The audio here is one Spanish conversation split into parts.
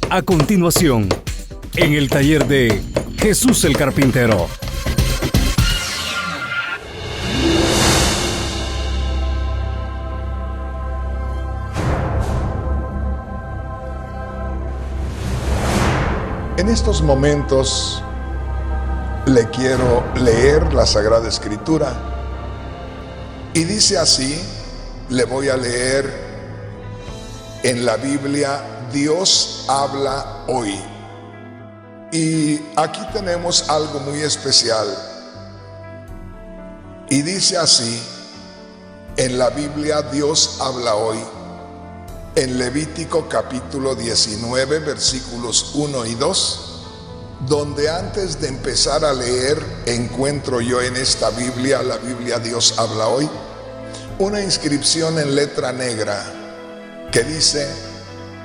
A continuación, en el taller de Jesús el Carpintero. En estos momentos le quiero leer la Sagrada Escritura y dice así, le voy a leer en la Biblia, Dios habla hoy. Y aquí tenemos algo muy especial. Y dice así, en la Biblia, Dios habla hoy. En Levítico capítulo 19, versículos 1 y 2, donde antes de empezar a leer, encuentro yo en esta Biblia, la Biblia Dios habla hoy, una inscripción en letra negra que dice,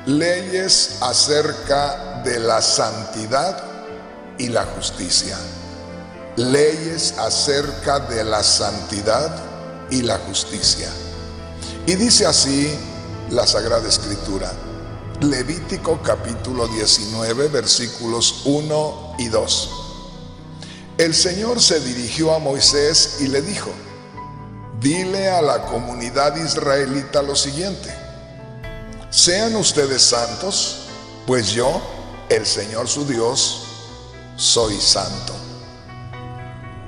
leyes acerca de la santidad y la justicia. Leyes acerca de la santidad y la justicia. Y dice así la Sagrada Escritura, Levítico capítulo 19, versículos 1 y 2. El Señor se dirigió a Moisés y le dijo, dile a la comunidad israelita lo siguiente, sean ustedes santos, pues yo, el Señor su Dios, soy santo.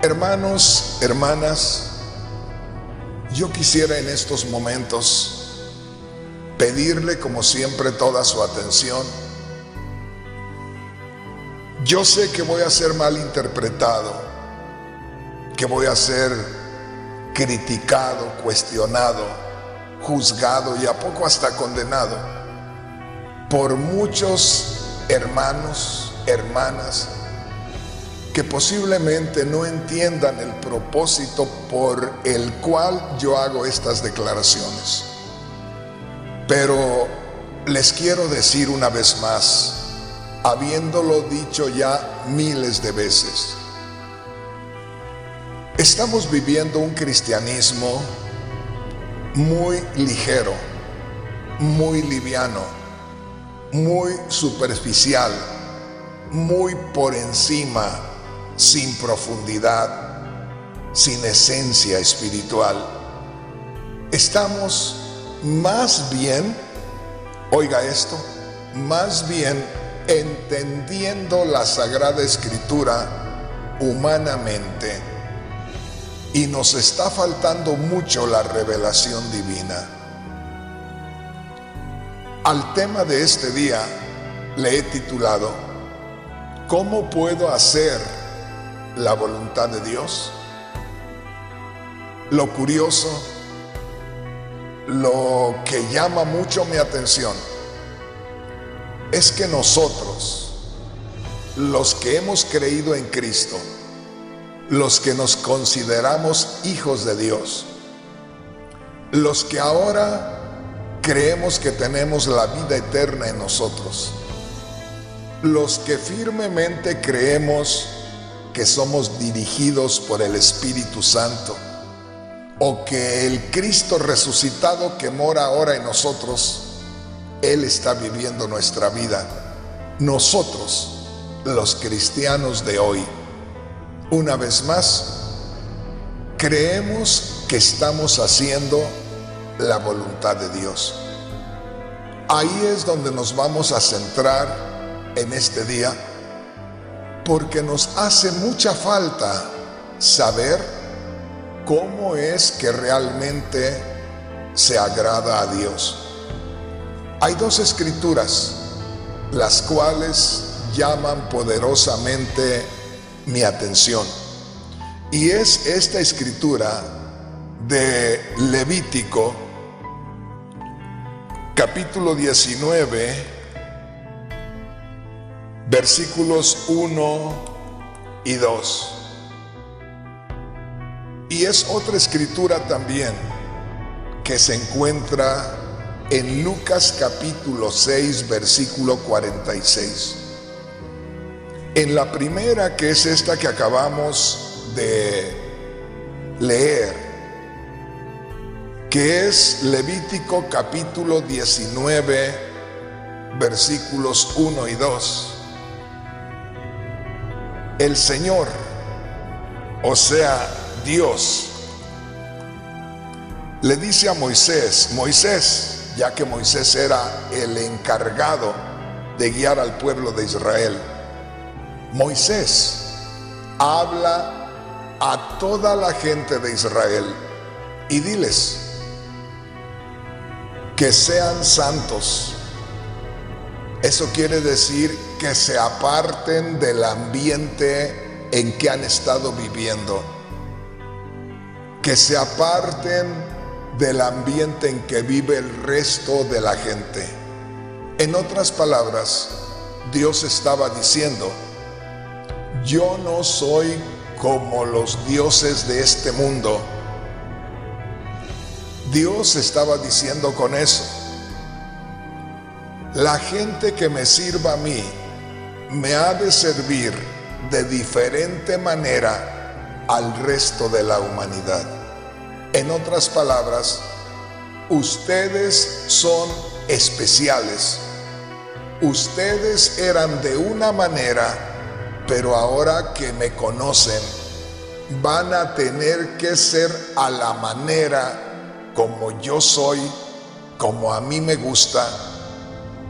Hermanos, hermanas, yo quisiera en estos momentos pedirle como siempre toda su atención. Yo sé que voy a ser mal interpretado, que voy a ser criticado, cuestionado, juzgado y a poco hasta condenado por muchos hermanos, hermanas que posiblemente no entiendan el propósito por el cual yo hago estas declaraciones. Pero les quiero decir una vez más, habiéndolo dicho ya miles de veces, estamos viviendo un cristianismo muy ligero, muy liviano, muy superficial, muy por encima, sin profundidad, sin esencia espiritual. Estamos más bien, oiga esto, más bien entendiendo la Sagrada Escritura humanamente, y nos está faltando mucho la revelación divina. Al tema de este día le he titulado, ¿cómo puedo hacer la voluntad de Dios? Lo curioso, lo que llama mucho mi atención es que nosotros, los que hemos creído en Cristo, los que nos consideramos hijos de Dios, los que ahora creemos que tenemos la vida eterna en nosotros, los que firmemente creemos que somos dirigidos por el Espíritu Santo, o que el Cristo resucitado que mora ahora en nosotros, Él está viviendo nuestra vida. Nosotros, los cristianos de hoy, una vez más, creemos que estamos haciendo la voluntad de Dios. Ahí es donde nos vamos a centrar en este día, porque nos hace mucha falta saber cómo es que realmente se agrada a Dios. Hay dos escrituras, las cuales llaman poderosamente mi atención. Y es esta escritura de Levítico, capítulo 19, versículos 1 y 2. Y es otra escritura también que se encuentra en Lucas capítulo 6, versículo 46. En la primera, que es esta que acabamos de leer, que es Levítico capítulo 19, versículos 1 y 2. El Señor, o sea, Dios, le dice a Moisés, ya que Moisés era el encargado de guiar al pueblo de Israel, Moisés habla a toda la gente de Israel y diles que sean santos. Eso quiere decir que se aparten del ambiente en que han estado viviendo, que se aparten del ambiente en que vive el resto de la gente. En otras palabras, Dios estaba diciendo: yo no soy como los dioses de este mundo. Dios estaba diciendo con eso: la gente que me sirva a mí me ha de servir de diferente manera al resto de la humanidad. En otras palabras, ustedes son especiales. Ustedes eran de una manera, pero ahora que me conocen, van a tener que ser a la manera como yo soy, como a mí me gusta,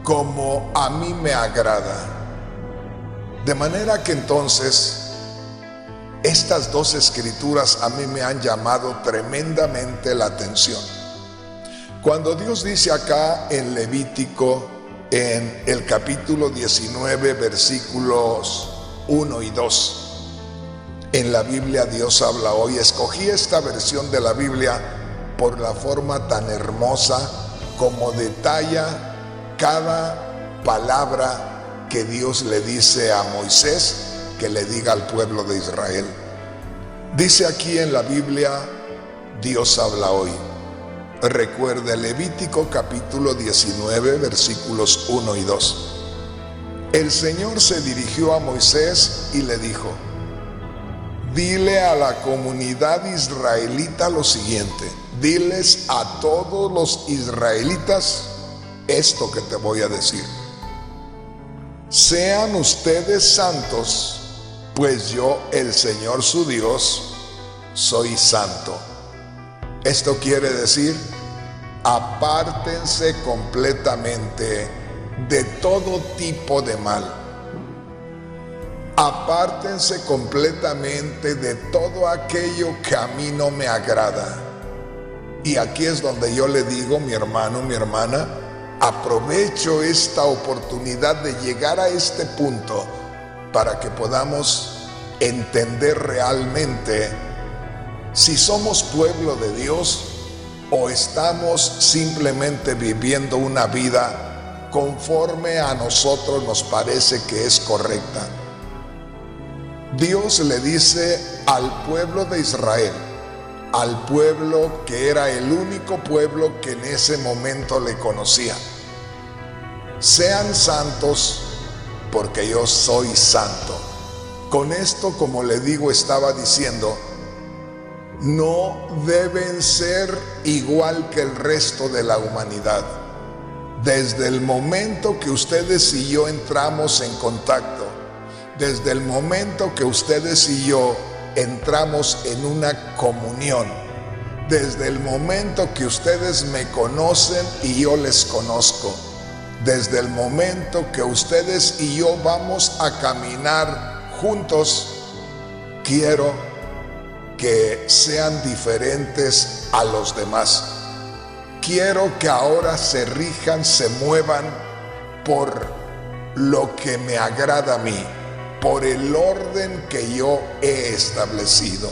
como a mí me agrada. De manera que entonces, estas dos escrituras a mí me han llamado tremendamente la atención. Cuando Dios dice acá en Levítico, en el capítulo 19, versículos 1 y 2, en la Biblia Dios habla hoy. Escogí esta versión de la Biblia por la forma tan hermosa como detalla cada palabra que Dios le dice a Moisés que le diga al pueblo de Israel. Dice aquí en la Biblia, Dios habla hoy. Recuerde Levítico capítulo 19, versículos 1 y 2. El Señor se dirigió a Moisés y le dijo: dile a la comunidad israelita lo siguiente. Diles a todos los israelitas esto que te voy a decir: sean ustedes santos, pues yo, el Señor su Dios, soy santo. Esto quiere decir: apártense completamente de todo tipo de mal. Apártense completamente de todo aquello que a mí no me agrada. Y aquí es donde yo le digo, mi hermano, mi hermana, aprovecho esta oportunidad de llegar a este punto para que podamos entender realmente si somos pueblo de Dios o estamos simplemente viviendo una vida conforme a nosotros nos parece que es correcta. Dios le dice al pueblo de Israel, al pueblo que era el único pueblo que en ese momento le conocía: sean santos porque yo soy santo. Con esto, como le digo, estaba diciendo: no deben ser igual que el resto de la humanidad. Desde el momento que ustedes y yo entramos en contacto, desde el momento que ustedes y yo entramos en una comunión, desde el momento que ustedes me conocen y yo les conozco, desde el momento que ustedes y yo vamos a caminar juntos, quiero que sean diferentes a los demás. Quiero que ahora se rijan, se muevan por lo que me agrada a mí, por el orden que yo he establecido.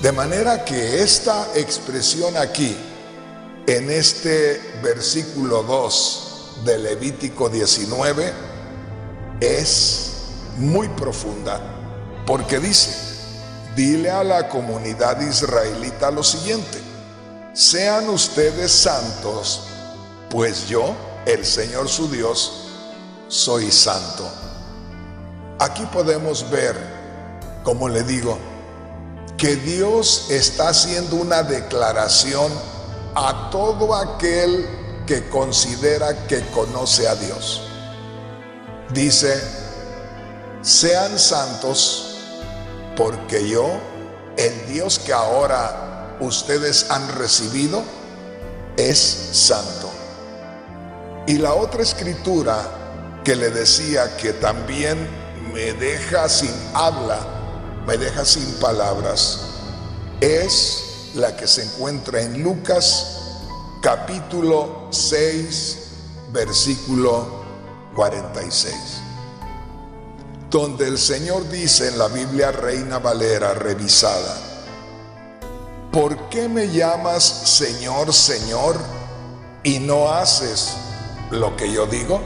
De manera que esta expresión aquí, en este versículo 2 de Levítico 19, es muy profunda, porque dice: dile a la comunidad israelita lo siguiente: sean ustedes santos, pues yo, el Señor su Dios, soy santo. Aquí podemos ver, como le digo, que Dios está haciendo una declaración a todo aquel que considera que conoce a Dios. Dice: sean santos, porque yo, el Dios que ahora ustedes han recibido, es santo. Y la otra escritura que le decía que también me deja sin habla, me deja sin palabras, es la que se encuentra en Lucas capítulo 6, versículo 46, donde el Señor dice en la Biblia Reina Valera revisada: ¿por qué me llamas Señor, Señor, y no haces lo que yo digo?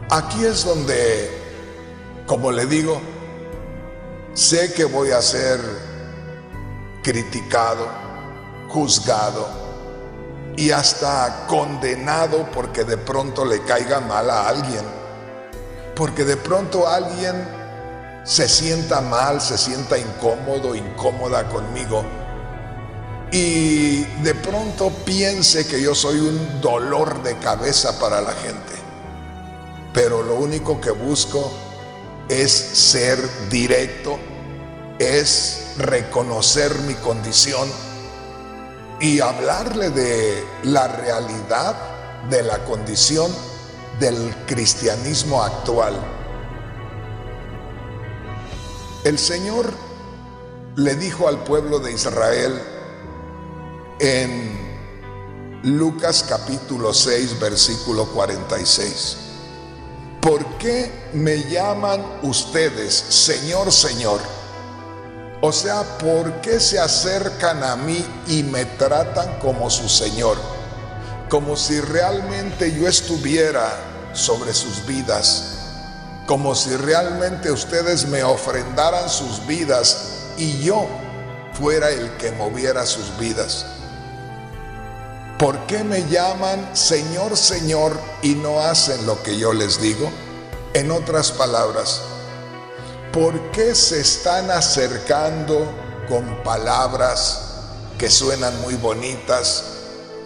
Aquí es donde, como le digo, sé que voy a ser criticado, juzgado y hasta condenado porque de pronto le caiga mal a alguien, porque de pronto alguien se sienta mal, se sienta incómodo, incómoda conmigo, y de pronto piense que yo soy un dolor de cabeza para la gente. Pero lo único que busco es ser directo, es reconocer mi condición y hablarle de la realidad de la condición del cristianismo actual. El Señor le dijo al pueblo de Israel en Lucas capítulo 6, versículo 46: ¿por qué me llaman ustedes Señor, Señor? O sea, ¿por qué se acercan a mí y me tratan como su Señor? Como si realmente yo estuviera sobre sus vidas, como si realmente ustedes me ofrendaran sus vidas y yo fuera el que moviera sus vidas. ¿Por qué me llaman Señor, Señor y no hacen lo que yo les digo? En otras palabras, ¿por qué se están acercando con palabras que suenan muy bonitas,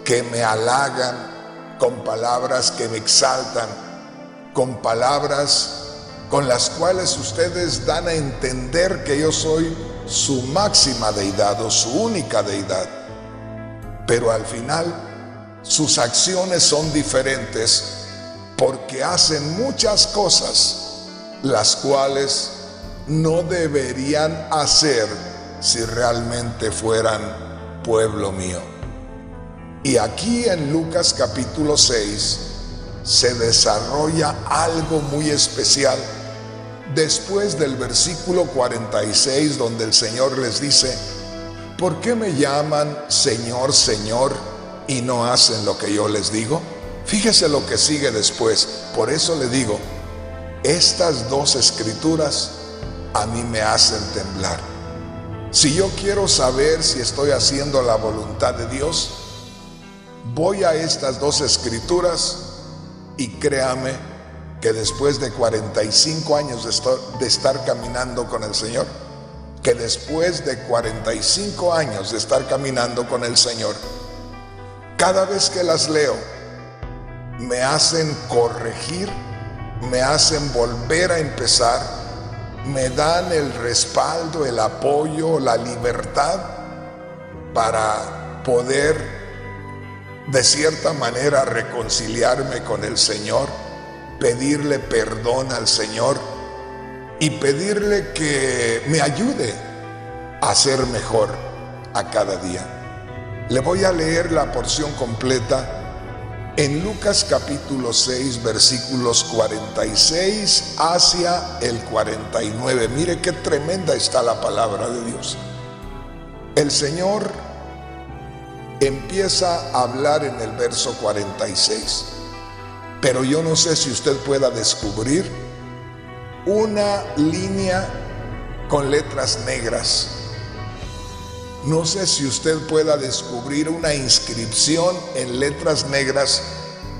que me halagan, con palabras que me exaltan, con palabras con las cuales ustedes dan a entender que yo soy su máxima deidad o su única deidad? Pero al final sus acciones son diferentes porque hacen muchas cosas las cuales no deberían hacer si realmente fueran pueblo mío. Y aquí en Lucas capítulo 6 se desarrolla algo muy especial después del versículo 46, donde el Señor les dice: ¿por qué me llaman Señor, Señor y no hacen lo que yo les digo? Fíjese lo que sigue después. Por eso le digo, estas dos escrituras a mí me hacen temblar. Si yo quiero saber si estoy haciendo la voluntad de Dios, voy a estas dos escrituras y créame que después de 45 años de estar caminando con el Señor, que después de 45 años de estar caminando con el Señor, cada vez que las leo, me hacen corregir, me hacen volver a empezar, me dan el respaldo, el apoyo, la libertad para poder de cierta manera reconciliarme con el Señor, pedirle perdón al Señor y pedirle que me ayude a ser mejor a cada día. Le voy a leer la porción completa en Lucas capítulo 6, versículos 46 hacia el 49. Mire qué tremenda está la palabra de Dios. El Señor empieza a hablar en el verso 46, pero yo no sé si usted pueda descubrir una línea con letras negras. No sé si usted pueda descubrir una inscripción en letras negras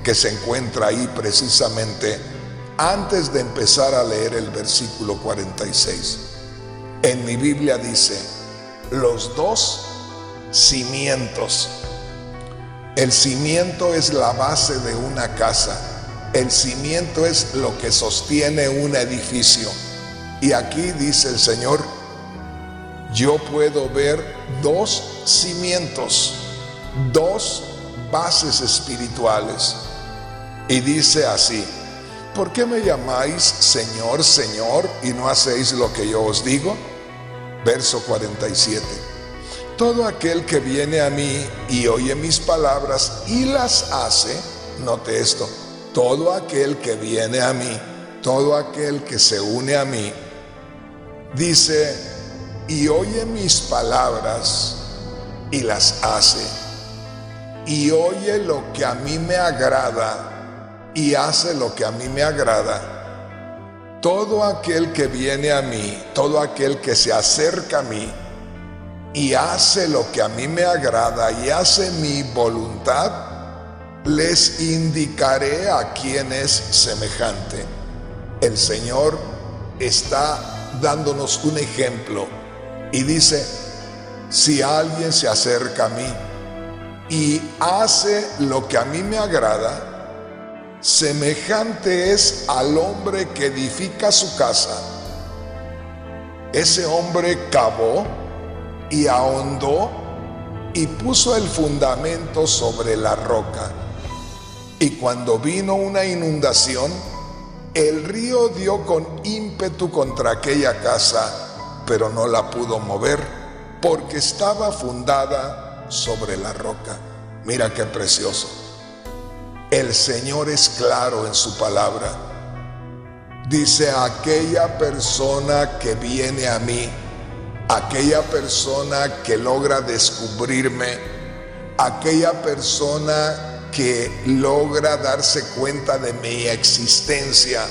que se encuentra ahí precisamente antes de empezar a leer el versículo 46. En mi Biblia dice, los dos cimientos. El cimiento es la base de una casa. El cimiento es lo que sostiene un edificio. Y aquí dice el Señor, yo puedo ver dos cimientos, dos bases espirituales. Y dice así, ¿por qué me llamáis Señor, Señor, y no hacéis lo que yo os digo? Verso 47. Todo aquel que viene a mí y oye mis palabras y las hace, note esto, todo aquel que viene a mí, todo aquel que se une a mí, dice, y oye mis palabras y las hace, y oye lo que a mí me agrada y hace lo que a mí me agrada. Todo aquel que viene a mí, todo aquel que se acerca a mí y hace lo que a mí me agrada y hace mi voluntad, les indicaré a quién es semejante. El Señor está dándonos un ejemplo y dice, si alguien se acerca a mí y hace lo que a mí me agrada, semejante es al hombre que edifica su casa. Ese hombre cavó y ahondó y puso el fundamento sobre la roca. Y cuando vino una inundación, el río dio con ímpetu contra aquella casa, pero no la pudo mover, porque estaba fundada sobre la roca. Mira qué precioso. El Señor es claro en su palabra. Dice, aquella persona que viene a mí, aquella persona que logra descubrirme, aquella persona que logra darse cuenta de mi existencia,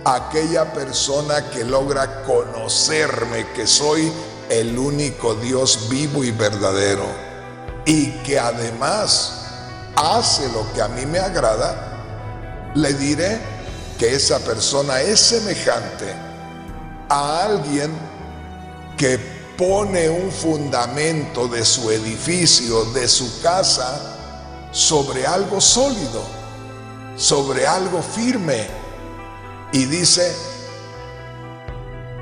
aquella persona que logra conocerme, que soy el único Dios vivo y verdadero, y que además hace lo que a mí me agrada, le diré que esa persona es semejante a alguien que pone un fundamento de su edificio, de su casa, sobre algo sólido, sobre algo firme. Y dice,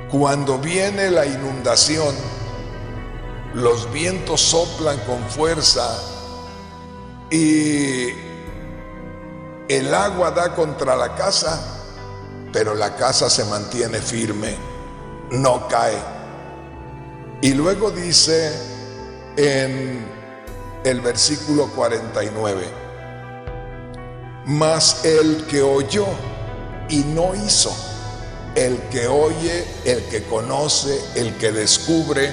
cuando viene la inundación, los vientos soplan con fuerza y el agua da contra la casa, pero la casa se mantiene firme, no cae. Y luego dice en el versículo 49, mas el que oyó y no hizo, el que oye, el que conoce, el que descubre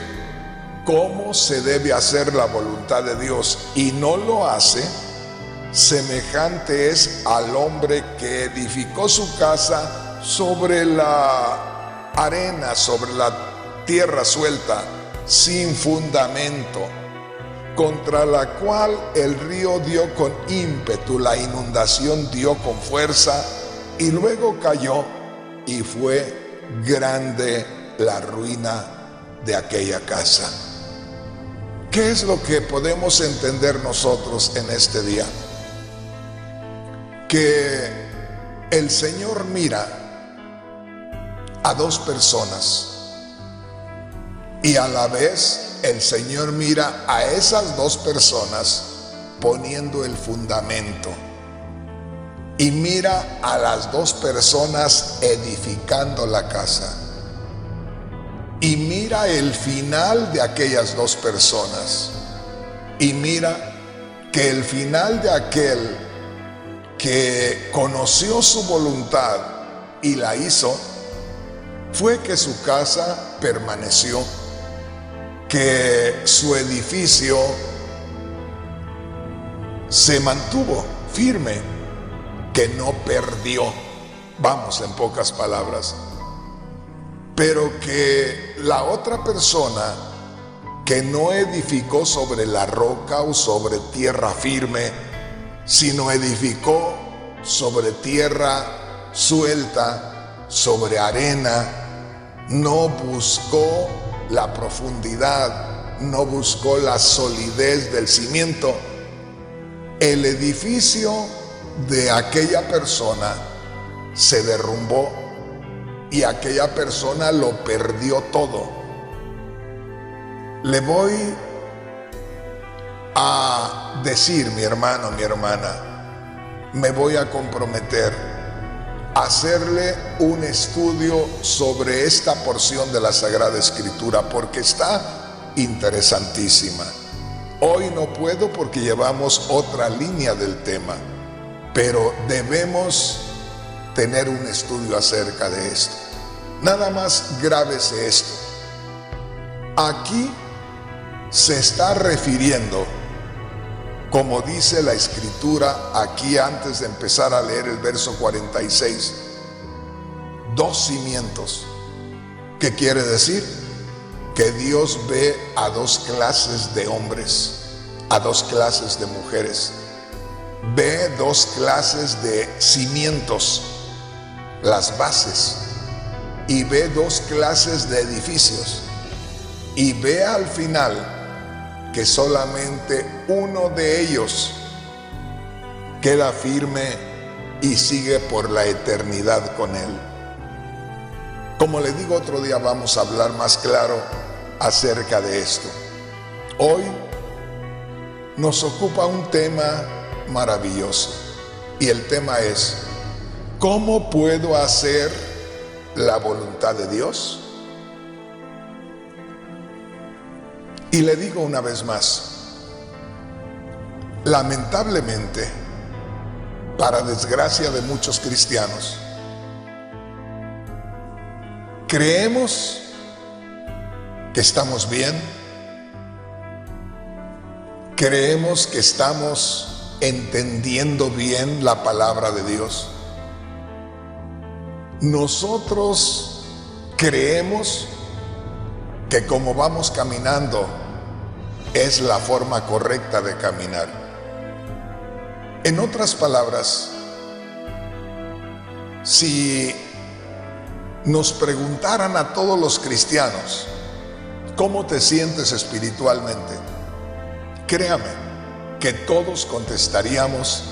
cómo se debe hacer la voluntad de Dios y no lo hace, semejante es al hombre que edificó su casa sobre la arena, sobre la tierra suelta, sin fundamento, contra la cual el río dio con ímpetu, la inundación dio con fuerza y luego cayó, y fue grande la ruina de aquella casa. ¿Qué es lo que podemos entender nosotros en este día? Que el Señor mira a dos personas y a la vez el Señor mira a esas dos personas poniendo el fundamento y mira a las dos personas edificando la casa y mira el final de aquellas dos personas y mira que el final de aquel que conoció su voluntad y la hizo fue que su casa permaneció, que su edificio se mantuvo firme, que no perdió, vamos, en pocas palabras, pero que la otra persona que no edificó sobre la roca o sobre tierra firme, sino edificó sobre tierra suelta, sobre arena, no buscó la profundidad, no buscó la solidez del cimiento, el edificio de aquella persona se derrumbó y aquella persona lo perdió todo. Le voy a decir, mi hermano, mi hermana, me voy a comprometer a hacerle un estudio sobre esta porción de la Sagrada Escritura porque está interesantísima. Hoy no puedo porque llevamos otra línea del tema, pero debemos tener un estudio acerca de esto. Nada más grábese esto. Aquí se está refiriendo, como dice la Escritura aquí antes de empezar a leer el verso 46, dos cimientos. ¿Qué quiere decir? Que Dios ve a dos clases de hombres, a dos clases de mujeres. Ve dos clases de cimientos, las bases, y ve dos clases de edificios. Y ve al final que solamente uno de ellos queda firme y sigue por la eternidad con él. Como le digo, otro día vamos a hablar más claro acerca de esto. Hoy nos ocupa un tema maravilloso y el tema es: ¿cómo puedo hacer la voluntad de Dios? Y le digo una vez más, lamentablemente, para desgracia de muchos cristianos, creemos que estamos bien, creemos que estamos entendiendo bien la palabra de Dios. Nosotros creemos que como vamos caminando es la forma correcta de caminar. En otras palabras, si nos preguntaran a todos los cristianos, ¿cómo te sientes espiritualmente? Créame que todos contestaríamos,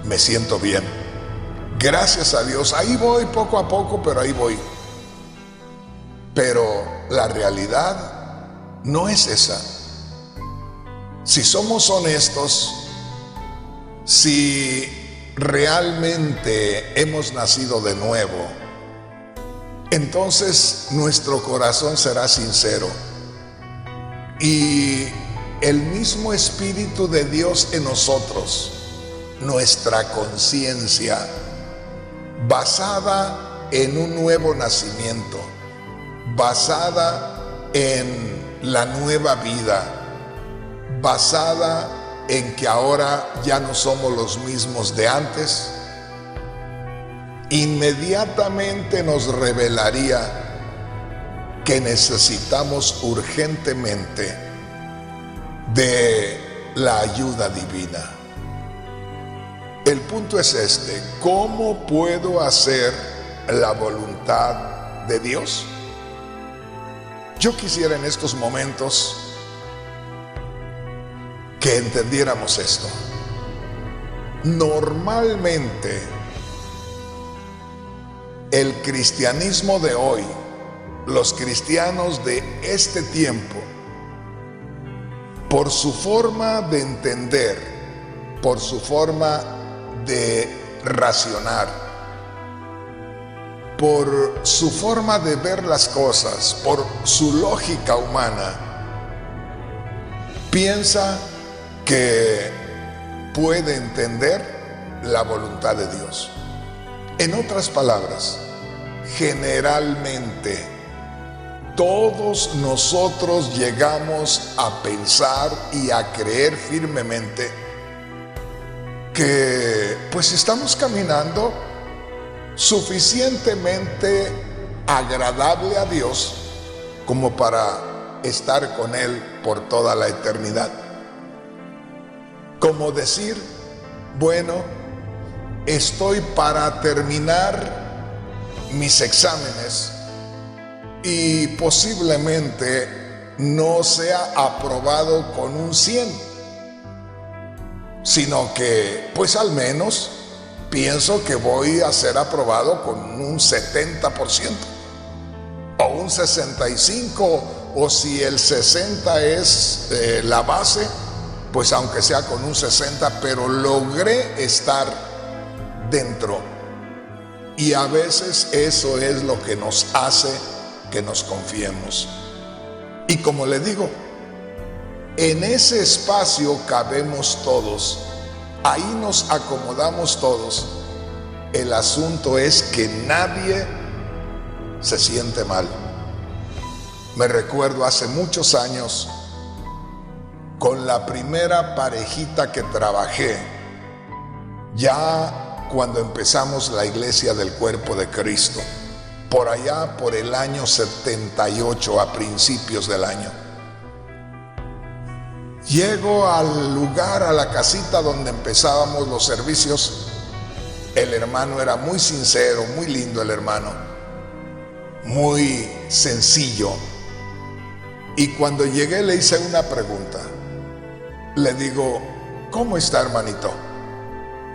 me siento bien. Gracias a Dios, ahí voy poco a poco, pero ahí voy. Pero la realidad no es esa. Si somos honestos, si realmente hemos nacido de nuevo, entonces nuestro corazón será sincero y el mismo Espíritu de Dios en nosotros, nuestra conciencia, basada en un nuevo nacimiento, basada en la nueva vida, basada en que ahora ya no somos los mismos de antes, inmediatamente nos revelaría que necesitamos urgentemente de la ayuda divina. El punto es este: ¿cómo puedo hacer la voluntad de Dios? Yo quisiera en estos momentos que entendiéramos esto. Normalmente, el cristianismo de hoy, los cristianos de este tiempo, por su forma de entender, por su forma de racionar, por su forma de ver las cosas, por su lógica humana, piensa que puede entender la voluntad de Dios. En otras palabras, generalmente todos nosotros llegamos a pensar y a creer firmemente que pues estamos caminando suficientemente agradable a Dios como para estar con Él por toda la eternidad. Como decir, bueno, estoy para terminar mis exámenes y posiblemente no sea aprobado con un 100, sino que pues al menos pienso que voy a ser aprobado con un 70% o un 65%, o si el 60% es la base, pues aunque sea con un 60%, pero logré estar dentro. Y a veces eso es lo que nos hace que nos confiemos. Y como le digo, en ese espacio cabemos todos, ahí nos acomodamos todos. El asunto es que nadie se siente mal. Me recuerdo hace muchos años, con la primera parejita que trabajé, ya cuando empezamos la iglesia del cuerpo de Cristo, por allá por el año 78, a principios del año. Llego al lugar, a la casita donde empezábamos los servicios. El hermano era muy sincero, muy lindo el hermano, muy sencillo. Y cuando llegué le hice una pregunta. Le digo, ¿cómo está, hermanito?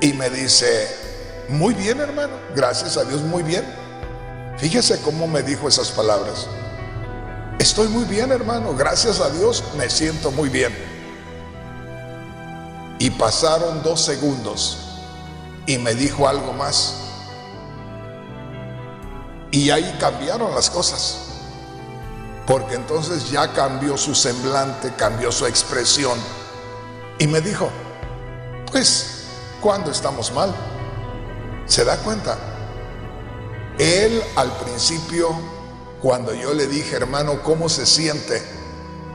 Y me dice, muy bien, hermano, gracias a Dios, muy bien. Fíjese cómo me dijo esas palabras. Estoy muy bien, hermano, gracias a Dios, me siento muy bien. Y pasaron 2 segundos y me dijo algo más. Y ahí cambiaron las cosas, porque entonces ya cambió su semblante, cambió su expresión. Y me dijo, pues, ¿cuándo estamos mal? ¿Se da cuenta? Él al principio, cuando yo le dije, hermano, ¿cómo se siente?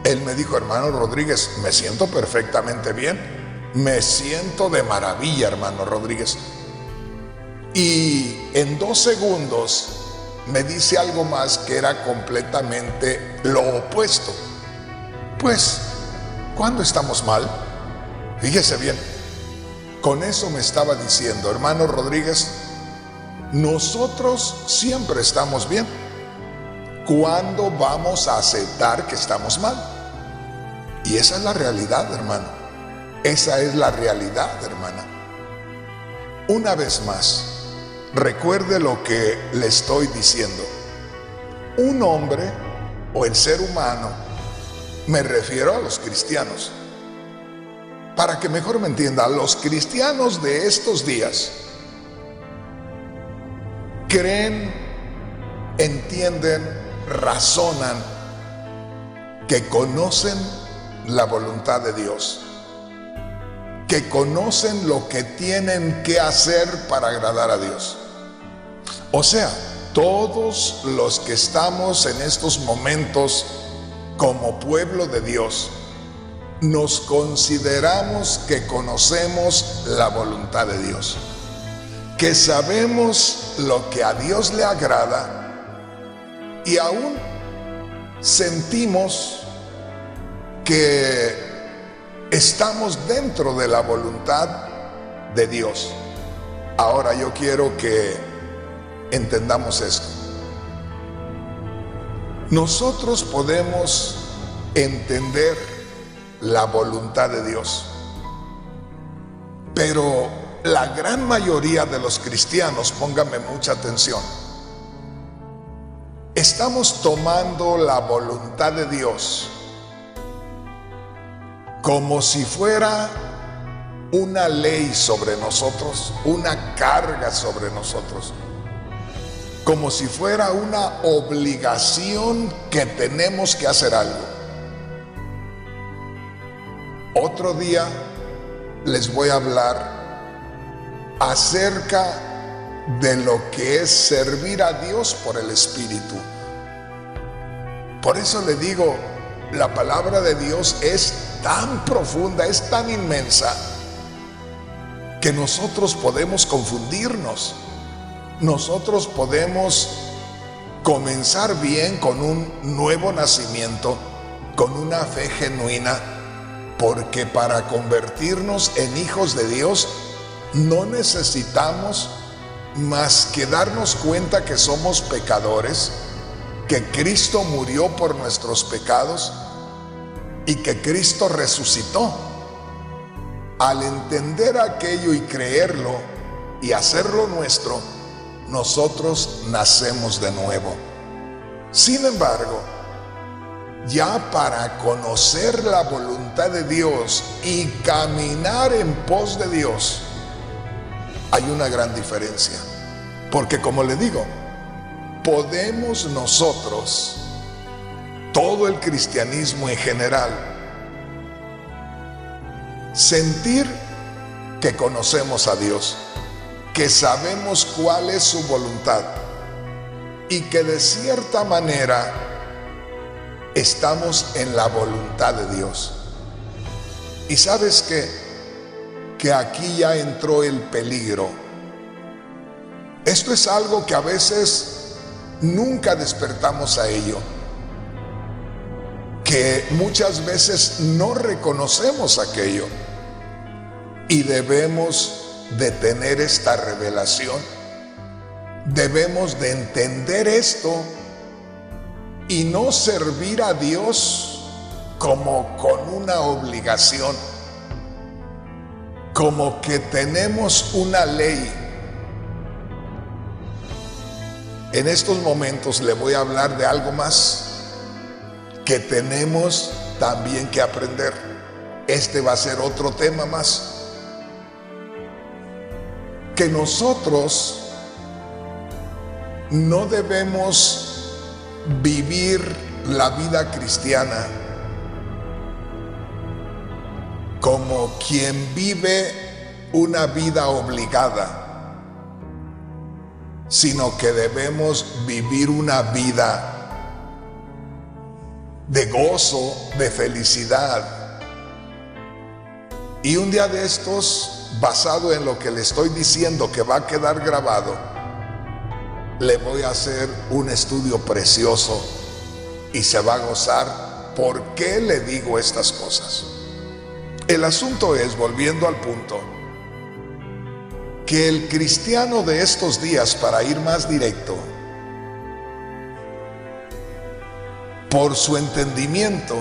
Él me dijo, hermano Rodríguez, me siento perfectamente bien. Me siento de maravilla, hermano Rodríguez. Y en 2 segundos me dice algo más que era completamente lo opuesto. Pues, ¿cuándo estamos mal? Fíjese bien, con eso me estaba diciendo, hermano Rodríguez, nosotros siempre estamos bien. ¿Cuándo vamos a aceptar que estamos mal? Y esa es la realidad, hermano. Esa es la realidad, hermana. Una vez más, recuerde lo que le estoy diciendo. Un hombre o el ser humano, me refiero a los cristianos. Para que mejor me entienda, los cristianos de estos días creen, entienden, razonan que conocen la voluntad de Dios, que conocen lo que tienen que hacer para agradar a Dios. O sea, todos los que estamos en estos momentos como pueblo de Dios, nos consideramos que conocemos la voluntad de Dios, que sabemos lo que a Dios le agrada y aún sentimos que estamos dentro de la voluntad de Dios. Ahora yo quiero que entendamos esto. Nosotros podemos entender la voluntad de Dios, pero la gran mayoría de los cristianos, pónganme mucha atención, estamos tomando la voluntad de Dios como si fuera una ley sobre nosotros, una carga sobre nosotros, como si fuera una obligación que tenemos que hacer algo. Otro día les voy a hablar acerca de lo que es servir a Dios por el Espíritu. Por eso le digo, la palabra de Dios es tan profunda, es tan inmensa, que nosotros podemos confundirnos. Nosotros podemos comenzar bien con un nuevo nacimiento, con una fe genuina, porque para convertirnos en hijos de Dios no necesitamos más que darnos cuenta que somos pecadores, que Cristo murió por nuestros pecados y que Cristo resucitó. Al entender aquello y creerlo y hacerlo nuestro, nosotros nacemos de nuevo. Sin embargo, ya para conocer la voluntad de Dios y caminar en pos de Dios, hay una gran diferencia. Porque como le digo, podemos nosotros, todo el cristianismo en general, sentir que conocemos a Dios, que sabemos cuál es su voluntad y que de cierta manera estamos en la voluntad de Dios. Y sabes que aquí ya entró el peligro. Esto es algo que a veces nunca despertamos a ello, que muchas veces no reconocemos aquello, y debemos de tener esta revelación, debemos de entender esto y no servir a Dios como con una obligación, como que tenemos una ley. En estos momentos le voy a hablar de algo más que tenemos también que aprender. Este va a ser otro tema más. Que nosotros no debemos vivir la vida cristiana como quien vive una vida obligada, sino que debemos vivir una vida de gozo, de felicidad. Y un día de estos, basado en lo que le estoy diciendo que va a quedar grabado, le voy a hacer un estudio precioso y se va a gozar por qué le digo estas cosas. El asunto es, volviendo al punto, que el cristiano de estos días, para ir más directo, por su entendimiento,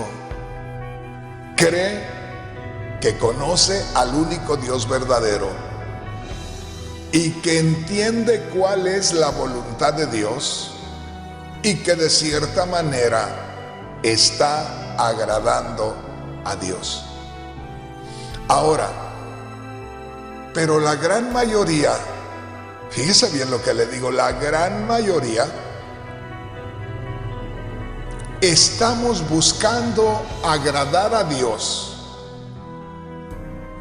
cree que conoce al único Dios verdadero y que entiende cuál es la voluntad de Dios y que de cierta manera está agradando a Dios. Ahora, pero la gran mayoría, fíjese bien lo que le digo, la gran mayoría estamos buscando agradar a Dios,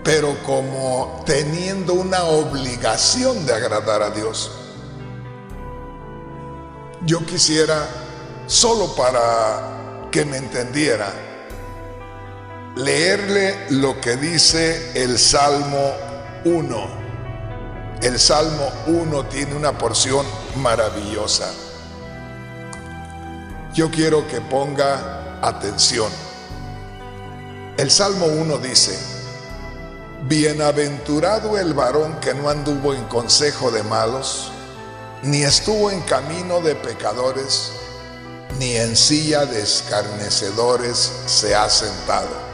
pero como teniendo una obligación de agradar a Dios. Yo quisiera, solo para que me entendiera, leerle lo que dice el Salmo 1. El Salmo 1 tiene una porción maravillosa. Yo quiero que ponga atención. El Salmo 1 dice: bienaventurado el varón que no anduvo en consejo de malos, ni estuvo en camino de pecadores, ni en silla de escarnecedores se ha sentado.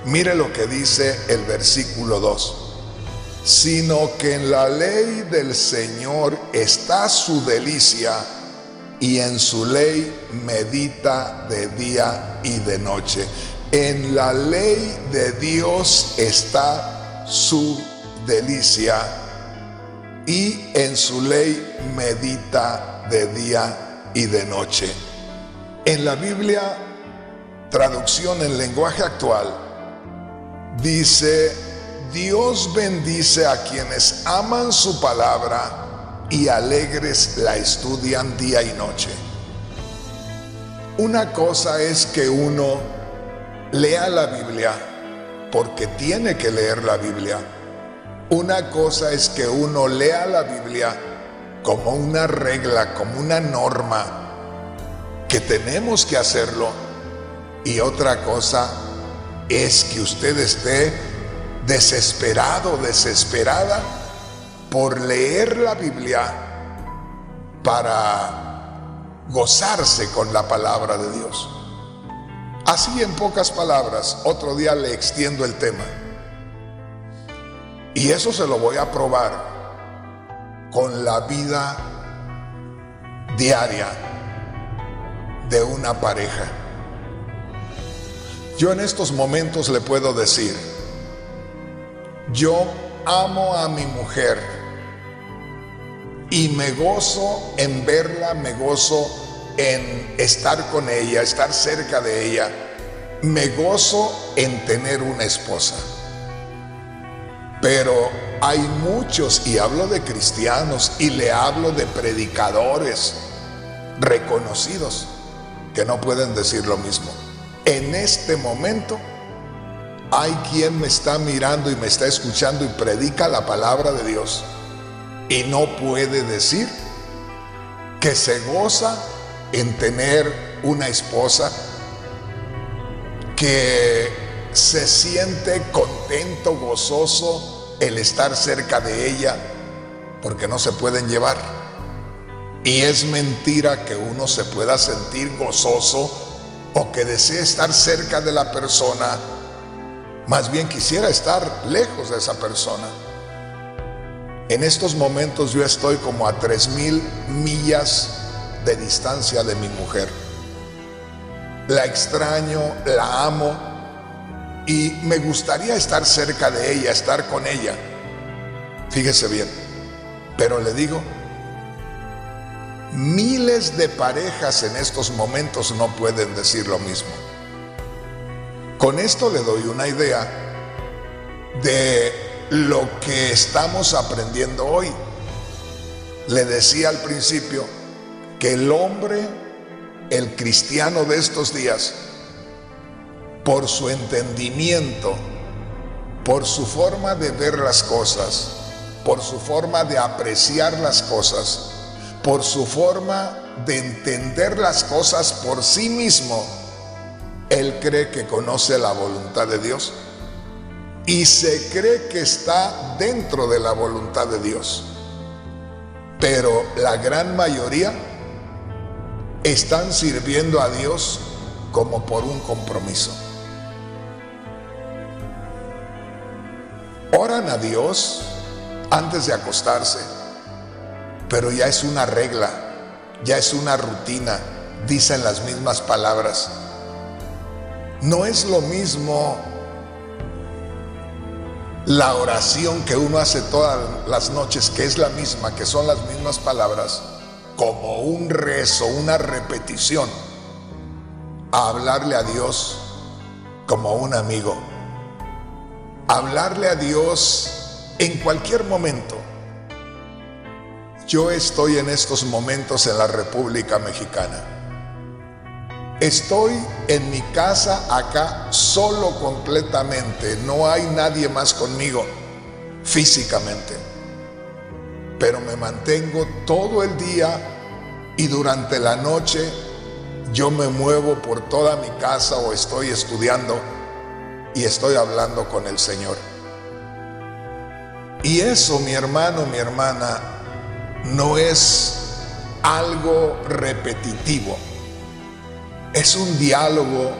Mire lo que dice el versículo 2. Sino que en la ley del Señor está su delicia, y en su ley medita de día y de noche. En la ley de Dios está su delicia, y en su ley medita de día y de noche. En la Biblia, traducción en lenguaje actual, dice: Dios bendice a quienes aman su palabra y alegres la estudian día y noche. Una cosa es que uno lea la Biblia porque tiene que leer la Biblia. Una cosa es que uno lea la Biblia como una regla, como una norma, que tenemos que hacerlo. Y otra cosa es que usted esté desesperado, desesperada por leer la Biblia para gozarse con la palabra de Dios. Así, en pocas palabras, otro día le extiendo el tema. Y eso se lo voy a probar con la vida diaria de una pareja. Yo en estos momentos le puedo decir, yo amo a mi mujer y me gozo en verla, me gozo en estar con ella, estar cerca de ella, me gozo en tener una esposa. Pero hay muchos, y hablo de cristianos y le hablo de predicadores reconocidos, que no pueden decir lo mismo. En este momento hay quien me está mirando y me está escuchando y predica la palabra de Dios y no puede decir que se goza en tener una esposa, que se siente contento, gozoso el estar cerca de ella, porque no se pueden llevar. Y es mentira que uno se pueda sentir gozoso o que desee estar cerca de la persona, más bien quisiera estar lejos de esa persona. En estos momentos yo estoy como a 3,000 millas de distancia de mi mujer. La extraño, la amo y me gustaría estar cerca de ella, estar con ella. Fíjese bien, pero le digo, miles de parejas en estos momentos no pueden decir lo mismo. Con esto le doy una idea de lo que estamos aprendiendo hoy. Le decía al principio que el hombre, el cristiano de estos días, por su entendimiento, por su forma de ver las cosas, por su forma de apreciar las cosas, por su forma de entender las cosas por sí mismo, él cree que conoce la voluntad de Dios y se cree que está dentro de la voluntad de Dios. Pero la gran mayoría están sirviendo a Dios como por un compromiso. Oran a Dios antes de acostarse, pero ya es una regla, ya es una rutina, dicen las mismas palabras. No es lo mismo la oración que uno hace todas las noches, que es la misma, que son las mismas palabras, como un rezo, una repetición, a hablarle a Dios como un amigo. Hablarle a Dios en cualquier momento. Yo estoy en estos momentos en la República Mexicana. Estoy en mi casa acá solo completamente. No hay nadie más conmigo físicamente. Pero me mantengo todo el día y durante la noche yo me muevo por toda mi casa o estoy estudiando y estoy hablando con el Señor. Y eso, mi hermano, mi hermana, no es algo repetitivo. Es un diálogo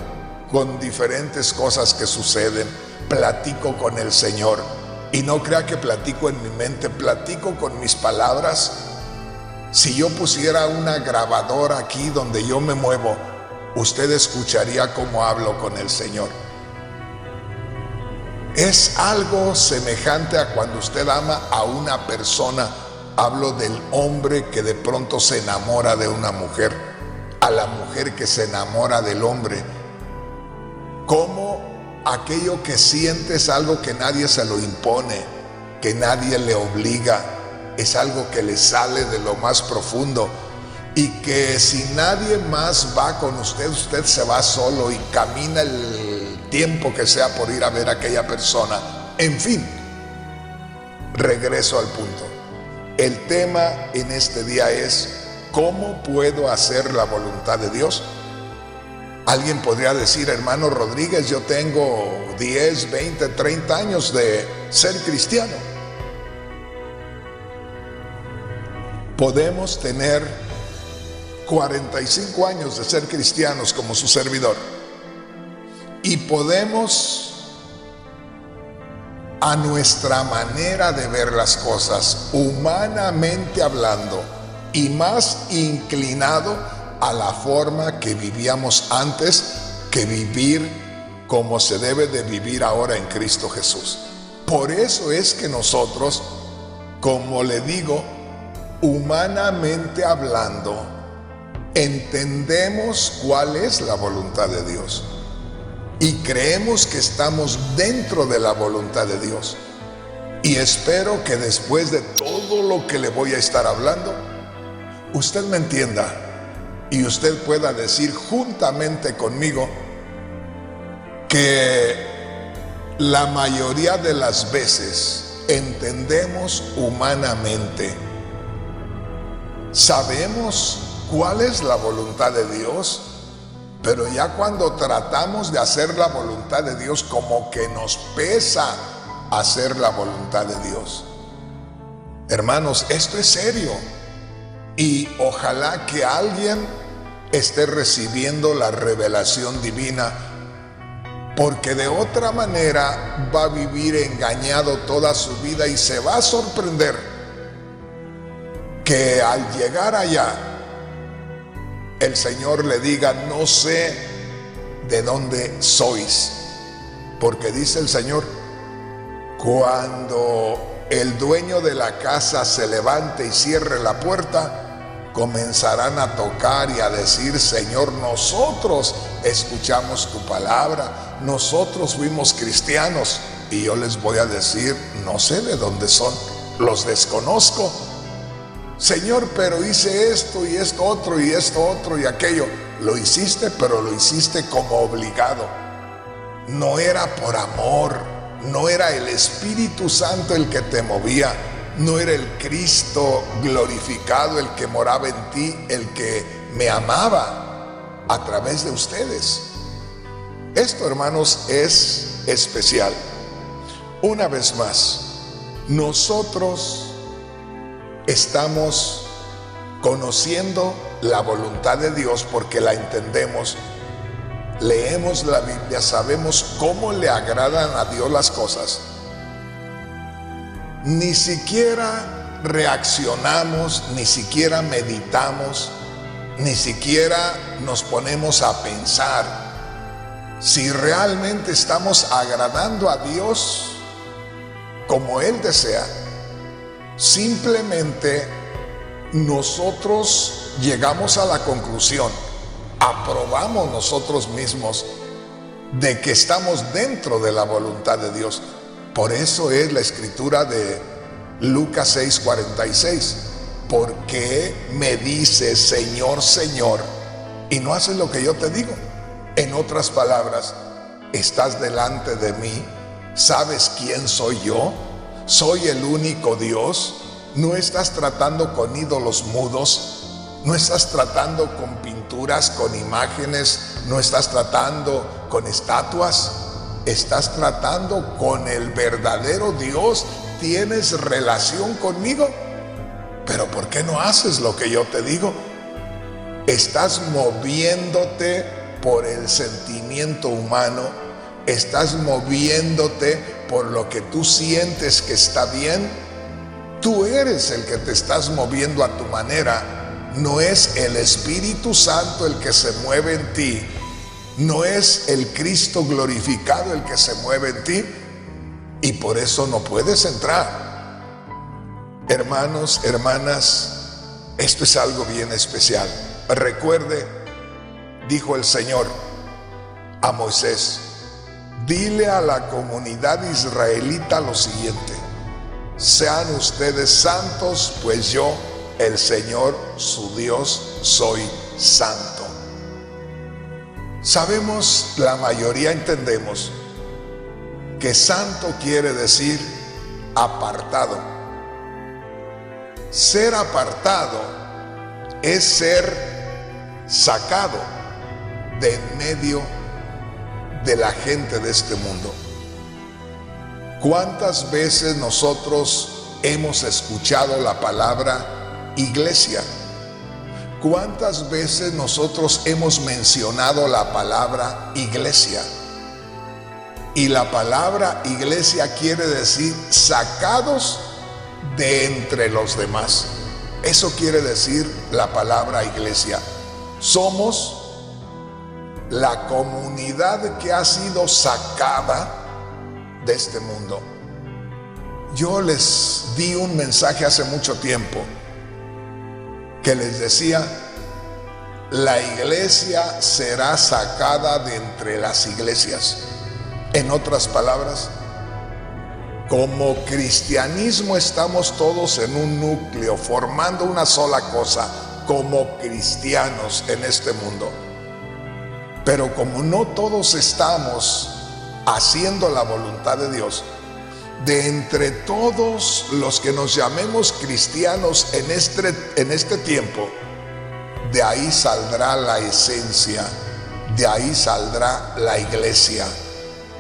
con diferentes cosas que suceden. Platico con el Señor. Y no crea que platico en mi mente, platico con mis palabras. Si yo pusiera una grabadora aquí donde yo me muevo, usted escucharía cómo hablo con el Señor. Es algo semejante a cuando usted ama a una persona. Hablo del hombre que de pronto se enamora de una mujer, a la mujer que se enamora del hombre. Como aquello que siente es algo que nadie se lo impone, que nadie le obliga, es algo que le sale de lo más profundo y que si nadie más va con usted, usted se va solo y camina el tiempo que sea por ir a ver a aquella persona. En fin, regreso al punto. El tema en este día es: ¿cómo puedo hacer la voluntad de Dios? Alguien podría decir: hermano Rodríguez, yo tengo 10, 20, 30 años de ser cristiano. Podemos tener 45 años de ser cristianos como su servidor. Y podemos, a nuestra manera de ver las cosas, humanamente hablando, y más inclinado a la forma que vivíamos antes que vivir como se debe de vivir ahora en Cristo Jesús. Por eso es que nosotros, como le digo, humanamente hablando, entendemos cuál es la voluntad de Dios y creemos que estamos dentro de la voluntad de Dios. Y espero que después de todo lo que le voy a estar hablando, usted me entienda y usted pueda decir juntamente conmigo que la mayoría de las veces entendemos humanamente, sabemos cuál es la voluntad de Dios, pero ya cuando tratamos de hacer la voluntad de Dios, como que nos pesa hacer la voluntad de Dios. Hermanos, esto es serio y ojalá que alguien esté recibiendo la revelación divina, porque de otra manera va a vivir engañado toda su vida y se va a sorprender que al llegar allá el Señor le diga: no sé de dónde sois, porque dice el Señor, cuando el dueño de la casa se levante y cierre la puerta, comenzarán a tocar y a decir: Señor, nosotros escuchamos tu palabra, nosotros fuimos cristianos. Y yo les voy a decir: no sé de dónde son, los desconozco. Señor, pero hice esto y esto otro y esto otro y aquello. Lo hiciste, pero lo hiciste como obligado. No era por amor, no era el Espíritu Santo el que te movía, no era el Cristo glorificado el que moraba en ti, el que me amaba a través de ustedes. Esto, hermanos, es especial. Una vez más, nosotros estamos conociendo la voluntad de Dios porque la entendemos, leemos la Biblia, sabemos cómo le agradan a Dios las cosas. Ni siquiera reaccionamos, ni siquiera meditamos, ni siquiera nos ponemos a pensar si realmente estamos agradando a Dios como Él desea. Simplemente nosotros llegamos a la conclusión, aprobamos nosotros mismos de que estamos dentro de la voluntad de Dios. Por eso es la escritura de Lucas 6:46. ¿Por qué me dices, Señor, Señor, y no haces lo que yo te digo? En otras palabras, estás delante de mí, ¿sabes quién soy yo? ¿Soy el único Dios? ¿No estás tratando con ídolos mudos? ¿No estás tratando con pinturas, con imágenes? ¿No estás tratando con estatuas? ¿Estás tratando con el verdadero Dios? ¿Tienes relación conmigo? Pero ¿por qué no haces lo que yo te digo? Estás moviéndote por el sentimiento humano, estás moviéndote por lo que tú sientes que está bien. Tú eres el que te estás moviendo a tu manera, no es el Espíritu Santo el que se mueve en ti, no es el Cristo glorificado el que se mueve en ti, y por eso no puedes entrar. Hermanos, hermanas, esto es algo bien especial. Recuerde, dijo el Señor a Moisés: dile a la comunidad israelita lo siguiente: sean ustedes santos, pues yo, el Señor, su Dios, soy santo. Sabemos, la mayoría entendemos, que santo quiere decir apartado. Ser apartado es ser sacado de en medio de la gente de este mundo. ¿Cuántas veces nosotros hemos escuchado la palabra iglesia? ¿Cuántas veces nosotros hemos mencionado la palabra iglesia? Y la palabra iglesia quiere decir sacados de entre los demás. Eso quiere decir la palabra iglesia. Somos la comunidad que ha sido sacada de este mundo. Yo les di un mensaje hace mucho tiempo que les decía: la iglesia será sacada de entre las iglesias. En otras palabras, como cristianismo estamos todos en un núcleo, formando una sola cosa, como cristianos en este mundo. Pero como no todos estamos haciendo la voluntad de Dios, de entre todos los que nos llamemos cristianos en este tiempo, de ahí saldrá la esencia, de ahí saldrá la iglesia.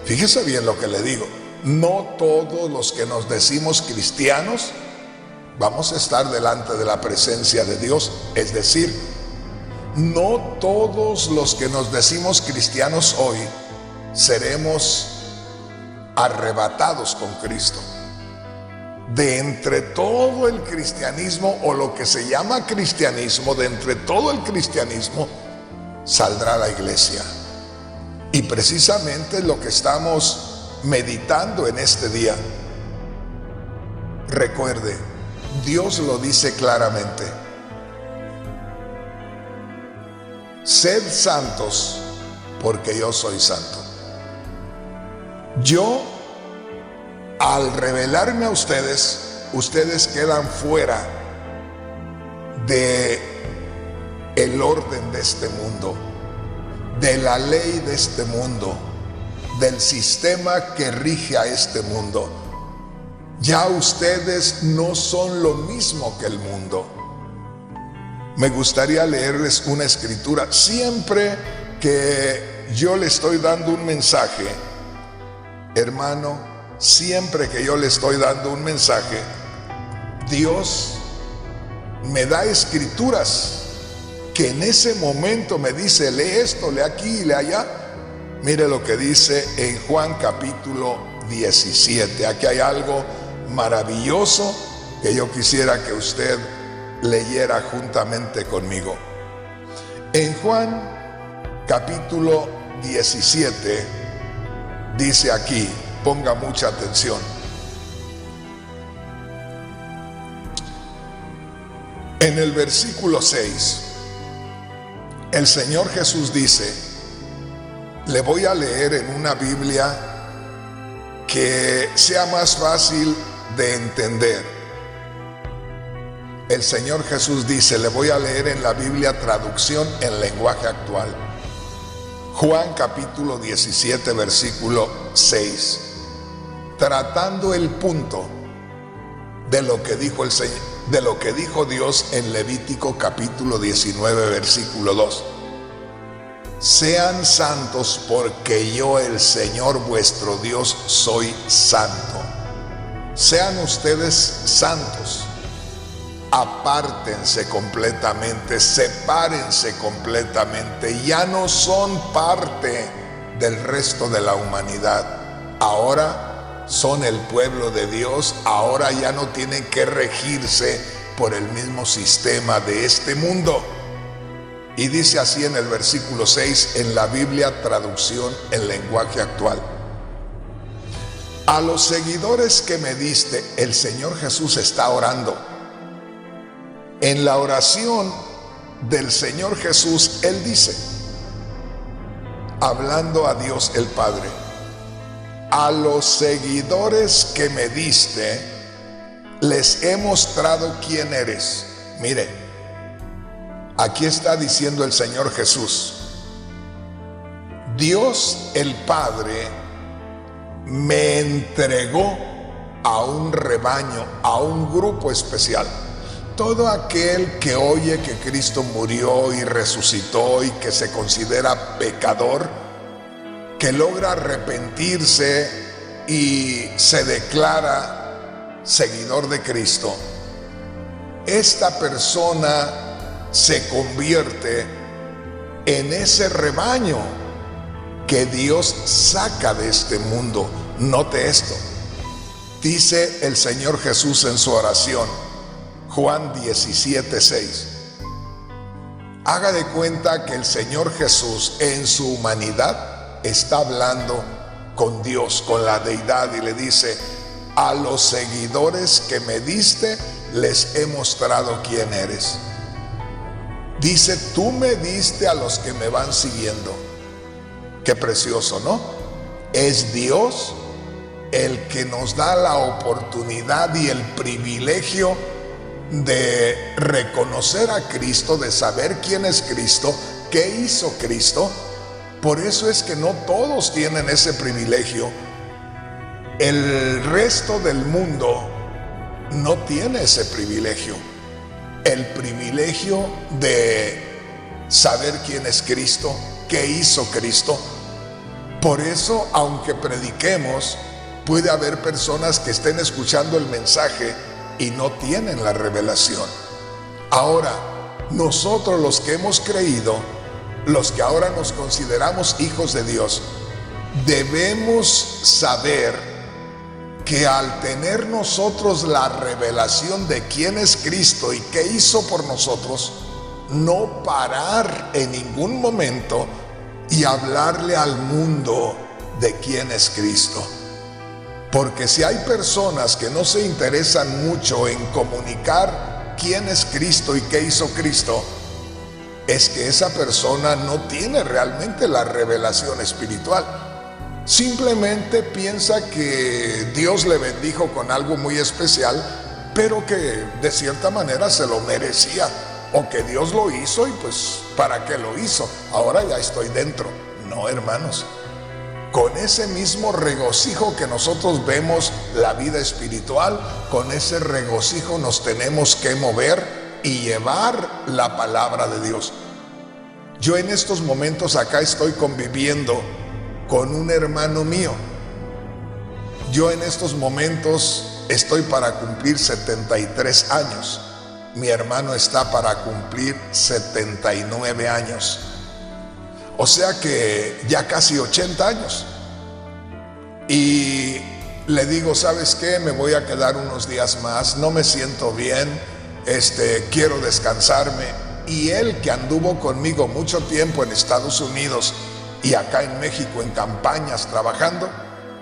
Fíjese bien lo que le digo. No todos los que nos decimos cristianos vamos a estar delante de la presencia de Dios. Es decir, no todos los que nos decimos cristianos hoy seremos arrebatados con Cristo. De entre todo el cristianismo, o lo que se llama cristianismo, de entre todo el cristianismo saldrá la iglesia. Y precisamente lo que estamos meditando en este día. Recuerde, Dios lo dice claramente: sed santos porque yo soy santo. Yo, al revelarme a ustedes, ustedes quedan fuera de el orden de este mundo, de la ley de este mundo, del sistema que rige a este mundo. Ya ustedes no son lo mismo que el mundo. Me gustaría leerles una escritura. Siempre que yo le estoy dando un mensaje, hermano, siempre que yo le estoy dando un mensaje, Dios me da escrituras que en ese momento me dice: lee esto, lee aquí, lee allá. Mire lo que dice en Juan capítulo 17. Aquí hay algo maravilloso que yo quisiera que usted leyera juntamente conmigo. En Juan capítulo 17 dice aquí, ponga mucha atención: en el versículo 6, el Señor Jesús dice, le voy a leer en una Biblia que sea más fácil de entender. El Señor Jesús dice, le voy a leer en la Biblia traducción en lenguaje actual. Juan capítulo 17 versículo 6, tratando el punto de lo que dijo el Señor, de lo que dijo Dios en Levítico capítulo 19 versículo 2. Sean santos porque yo, el Señor vuestro Dios, soy santo. Sean ustedes santos, apártense completamente, sepárense completamente, ya no son parte del resto de la humanidad. Ahora son el pueblo de Dios, ahora ya no tienen que regirse por el mismo sistema de este mundo. Y dice así en el versículo 6 en la Biblia traducción en lenguaje actual: a los seguidores que me diste, el Señor Jesús está orando. En la oración del Señor Jesús, Él dice, hablando a Dios el Padre: a los seguidores que me diste, les he mostrado quién eres. Mire, aquí está diciendo el Señor Jesús: Dios el Padre me entregó a un rebaño, a un grupo especial. Todo aquel que oye que Cristo murió y resucitó y que se considera pecador, que logra arrepentirse y se declara seguidor de Cristo, esta persona se convierte en ese rebaño que Dios saca de este mundo. Note esto. Dice el Señor Jesús en su oración, Juan 17:6. Haga de cuenta que el Señor Jesús en su humanidad está hablando con Dios, con la deidad, y le dice: a los seguidores que me diste les he mostrado quién eres. Dice: tú me diste a los que me van siguiendo. Qué precioso, ¿no? Es Dios el que nos da la oportunidad y el privilegio de reconocer a Cristo, de saber quién es Cristo, qué hizo Cristo. Por eso es que no todos tienen ese privilegio. El resto del mundo no tiene ese privilegio. El privilegio de saber quién es Cristo, qué hizo Cristo. Por eso, aunque prediquemos, puede haber personas que estén escuchando el mensaje y no tienen la revelación. Ahora, nosotros los que hemos creído, los que ahora nos consideramos hijos de Dios, debemos saber que al tener nosotros la revelación de quién es Cristo y qué hizo por nosotros, no parar en ningún momento y hablarle al mundo de quién es Cristo. Porque si hay personas que no se interesan mucho en comunicar quién es Cristo y qué hizo Cristo, es que esa persona no tiene realmente la revelación espiritual. Simplemente piensa que Dios le bendijo con algo muy especial, pero que de cierta manera se lo merecía, o que Dios lo hizo y pues ¿para qué lo hizo? Ahora ya estoy dentro. No, hermanos. Con ese mismo regocijo que nosotros vemos la vida espiritual, con ese regocijo nos tenemos que mover y llevar la palabra de Dios. Yo en estos momentos acá estoy conviviendo con un hermano mío. Yo en estos momentos estoy para cumplir 73 años. Mi hermano está para cumplir 79 años. O sea que ya casi 80 años. Y le digo: ¿sabes qué? Me voy a quedar unos días más, no me siento bien, quiero descansarme. Y él, que anduvo conmigo mucho tiempo en Estados Unidos y acá en México en campañas trabajando,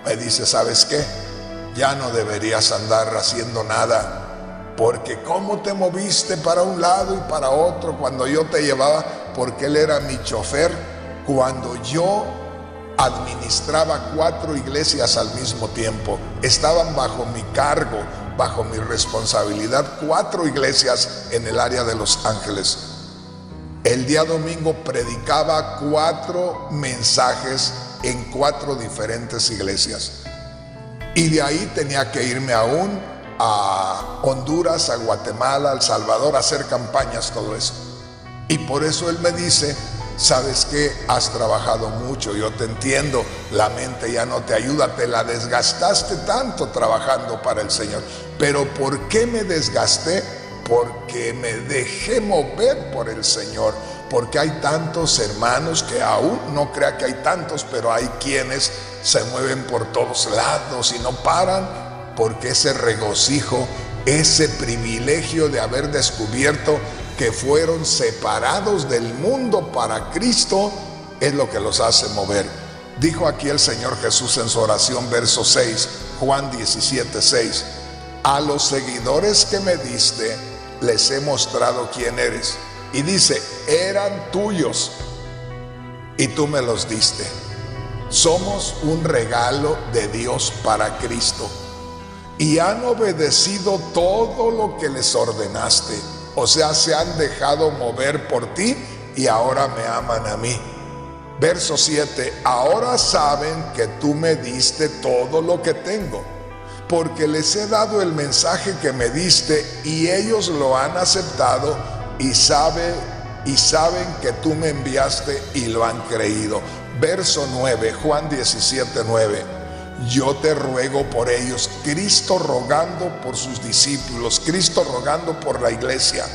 me dice: ¿sabes qué? Ya no deberías andar haciendo nada, porque cómo te moviste para un lado y para otro cuando yo te llevaba, porque él era mi chofer. Cuando yo administraba 4 iglesias al mismo tiempo, estaban bajo mi cargo, bajo mi responsabilidad, 4 iglesias en el área de Los Ángeles. El día domingo predicaba 4 mensajes en 4 diferentes iglesias. Y de ahí tenía que irme aún a Honduras, a Guatemala, a El Salvador, a hacer campañas, todo eso. Y por eso él me dice: ¿sabes qué? Has trabajado mucho, yo te entiendo, la mente ya no te ayuda, te la desgastaste tanto trabajando para el Señor. Pero ¿por qué me desgasté? Porque me dejé mover por el Señor. Porque hay tantos hermanos que aún, no crea que hay tantos, pero hay quienes se mueven por todos lados y no paran, porque ese regocijo, ese privilegio de haber descubierto que fueron separados del mundo para Cristo, es lo que los hace mover. Dijo aquí el Señor Jesús en su oración, verso 6, Juan 17:6: a los seguidores que me diste les he mostrado quién eres. Y dice: eran tuyos y tú me los diste. Somos un regalo de Dios para Cristo, y han obedecido todo lo que les ordenaste. O sea, se han dejado mover por ti y ahora me aman a mí. Verso 7: ahora saben que tú me diste todo lo que tengo, porque les he dado el mensaje que me diste y ellos lo han aceptado y saben que tú me enviaste y lo han creído. Verso 9, Juan 17:9: yo te ruego por ellos. Cristo rogando por sus discípulos, Cristo rogando por la iglesia.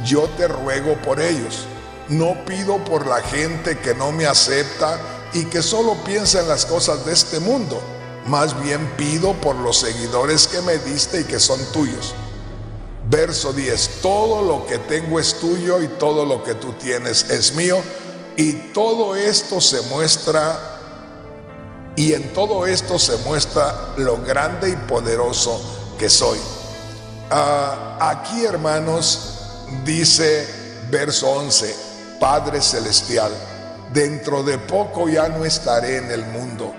yo te ruego por ellos. No pido por la gente que no me acepta y que solo piensa en las cosas de este mundo. Más bien pido por los seguidores que me diste y que son tuyos. Verso 10, todo lo que tengo es tuyo y todo lo que tú tienes es mío, y todo esto se muestra, y en todo esto se muestra lo grande y poderoso que soy. Aquí, hermanos, dice verso 11, Padre Celestial, dentro de poco ya no estaré en el mundo,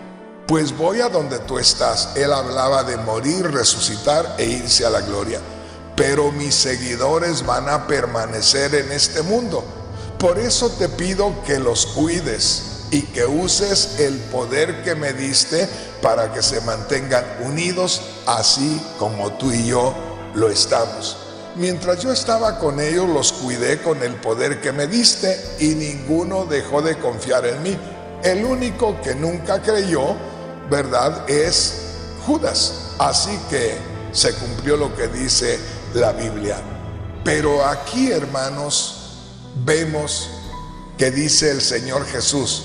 pues voy a donde tú estás. Él hablaba de morir, resucitar e irse a la gloria. Pero mis seguidores van a permanecer en este mundo. Por eso te pido que los cuides y que uses el poder que me diste para que se mantengan unidos, así como tú y yo lo estamos. Mientras yo estaba con ellos, los cuidé con el poder que me diste y ninguno dejó de confiar en mí. El único que nunca creyó, ¿verdad?, es Judas. Así que se cumplió lo que dice la Biblia. Pero aquí, hermanos, vemos que dice el Señor Jesús,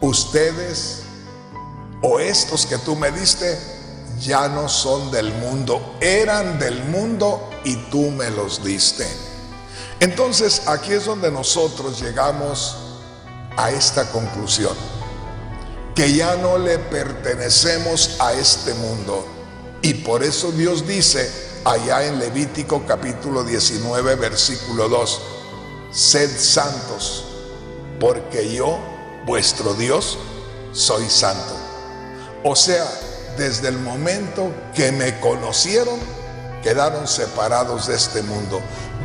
ustedes o estos que tú me diste ya no son del mundo, eran del mundo y tú me los diste. Entonces aquí es donde nosotros llegamos a esta conclusión, que ya no le pertenecemos a este mundo. Y por eso Dios dice allá en Levítico capítulo 19 versículo 2, sed santos, porque yo, vuestro Dios, soy santo. O sea, desde el momento que me conocieron, quedaron separados de este mundo.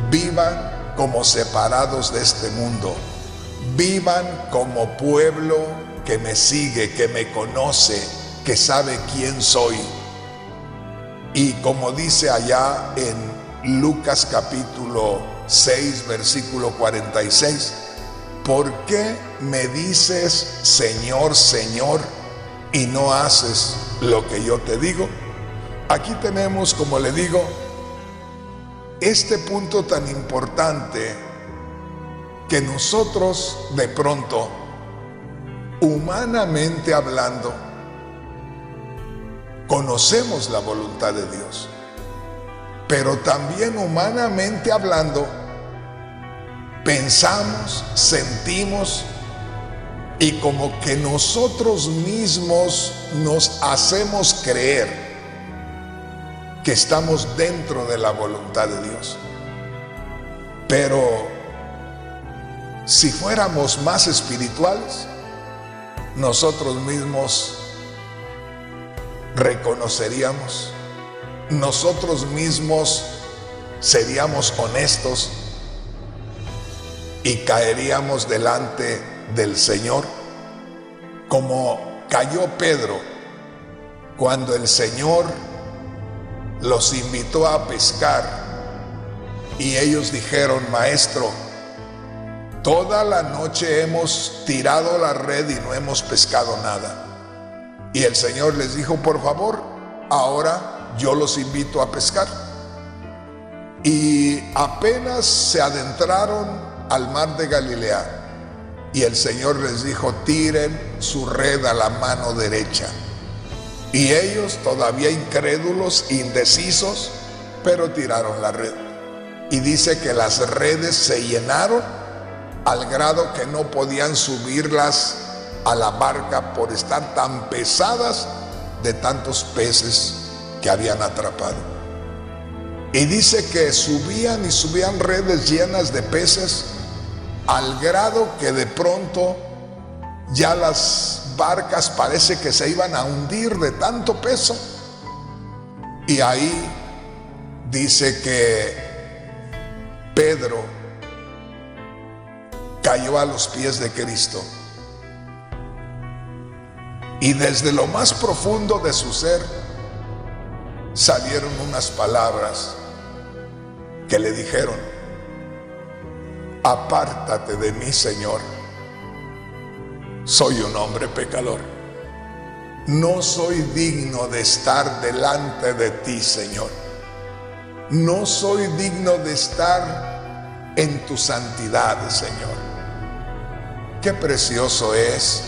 Vivan como separados de este mundo. Vivan como pueblo que me sigue, que me conoce, que sabe quién soy. Y como dice allá en Lucas capítulo 6 versículo 46, ¿por qué me dices Señor, Señor, y no haces lo que yo te digo? Aquí tenemos, como le digo, este punto tan importante que nosotros de pronto, humanamente hablando, conocemos la voluntad de Dios, pero también humanamente hablando, pensamos, sentimos y como que nosotros mismos nos hacemos creer que estamos dentro de la voluntad de Dios. Pero si fuéramos más espirituales, nosotros mismos reconoceríamos, nosotros mismos seríamos honestos y caeríamos delante del Señor, como cayó Pedro cuando el Señor los invitó a pescar y ellos dijeron, Maestro, toda la noche hemos tirado la red y no hemos pescado nada. Y el Señor les dijo, por favor, ahora yo los invito a pescar. Y apenas se adentraron al mar de Galilea, y el Señor les dijo, tiren su red a la mano derecha. Y ellos, todavía incrédulos, indecisos, pero tiraron la red. Y dice que las redes se llenaron al grado que no podían subirlas a la barca por estar tan pesadas de tantos peces que habían atrapado. Y dice que subían y subían redes llenas de peces al grado que de pronto ya las barcas parece que se iban a hundir de tanto peso. Y ahí dice que Pedro cayó a los pies de Cristo. Y desde lo más profundo de su ser salieron unas palabras que le dijeron, apártate de mí, Señor, soy un hombre pecador. No soy digno de estar delante de ti, Señor. No soy digno de estar en tu santidad, Señor. Qué precioso es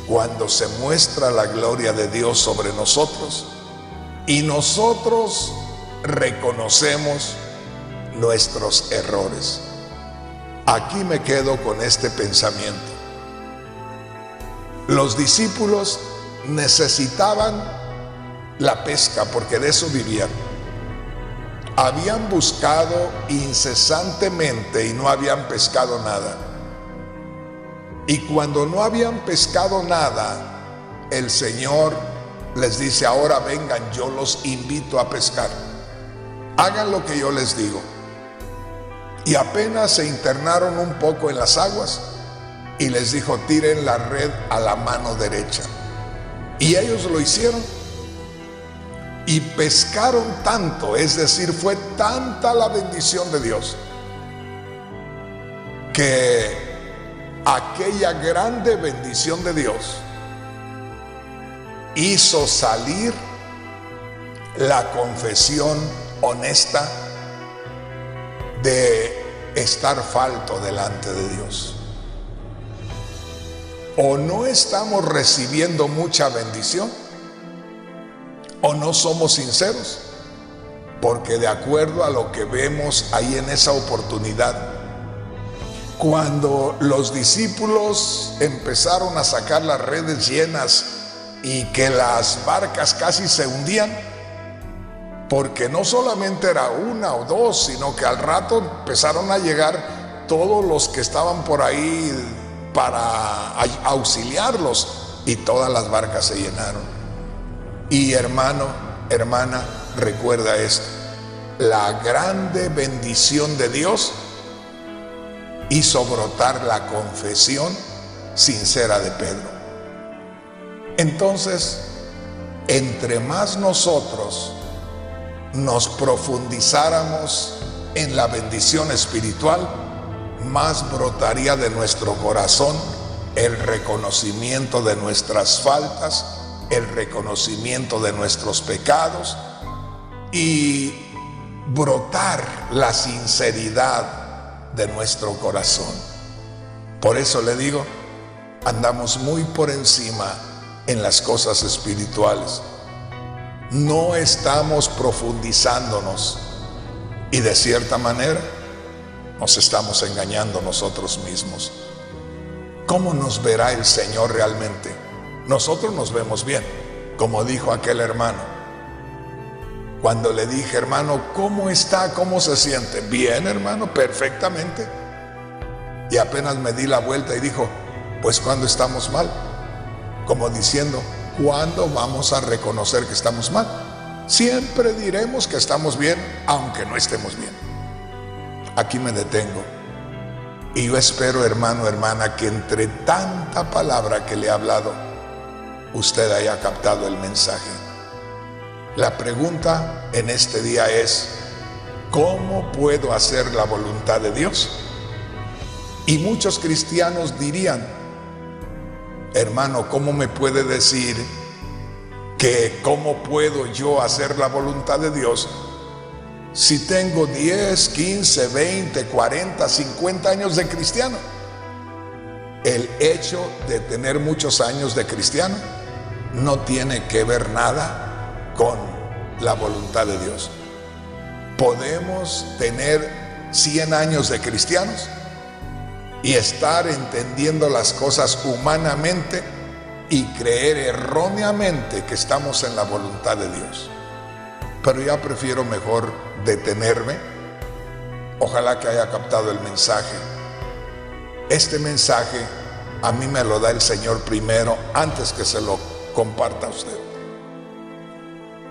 cuando se muestra la gloria de Dios sobre nosotros y nosotros reconocemos nuestros errores. Aquí me quedo con este pensamiento. Los discípulos necesitaban la pesca porque de eso vivían. Habían buscado incesantemente y no habían pescado nada. Y cuando no habían pescado nada, el Señor les dice: ahora vengan, yo los invito a pescar. Hagan lo que yo les digo. Y apenas se internaron un poco en las aguas y les dijo: tiren la red a la mano derecha. Y ellos lo hicieron y pescaron tanto, es decir, fue tanta la bendición de Dios que aquella grande bendición de Dios hizo salir la confesión honesta de estar falto delante de Dios. O no estamos recibiendo mucha bendición, o no somos sinceros, porque de acuerdo a lo que vemos ahí en esa oportunidad, cuando los discípulos empezaron a sacar las redes llenas y que las barcas casi se hundían, porque no solamente era una o dos, sino que al rato empezaron a llegar todos los que estaban por ahí para auxiliarlos y todas las barcas se llenaron. Y hermano, hermana, recuerda esto: la grande bendición de Dios hizo brotar la confesión sincera de Pedro. Entonces, entre más nosotros nos profundizáramos en la bendición espiritual, más brotaría de nuestro corazón el reconocimiento de nuestras faltas, el reconocimiento de nuestros pecados y brotar la sinceridad de nuestro corazón. Por eso le digo, andamos muy por encima en las cosas espirituales. No estamos profundizándonos y de cierta manera nos estamos engañando nosotros mismos. ¿Cómo nos verá el Señor realmente? Nosotros nos vemos bien, como dijo aquel hermano. Cuando le dije: hermano, ¿cómo está? ¿Cómo se siente? Bien, hermano, perfectamente. Y apenas me di la vuelta y dijo: pues ¿cuándo estamos mal? Como diciendo: ¿cuándo vamos a reconocer que estamos mal? Siempre diremos que estamos bien, aunque no estemos bien. Aquí me detengo. Y yo espero, hermano, hermana, que entre tanta palabra que le he hablado, usted haya captado el mensaje. La pregunta en este día es: ¿cómo puedo hacer la voluntad de Dios? Y muchos cristianos dirían: hermano, ¿cómo me puede decir que cómo puedo yo hacer la voluntad de Dios si tengo 10, 15, 20, 40, 50 años de cristiano? El hecho de tener muchos años de cristiano no tiene que ver nada con la voluntad de Dios. Podemos tener 100 años de cristianos y estar entendiendo las cosas humanamente y creer erróneamente que estamos en la voluntad de Dios. Pero ya prefiero mejor detenerme. Ojalá que haya captado el mensaje. Este mensaje a mí me lo da el Señor primero, antes que se lo comparta a usted.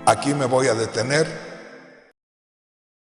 Aquí me voy a detener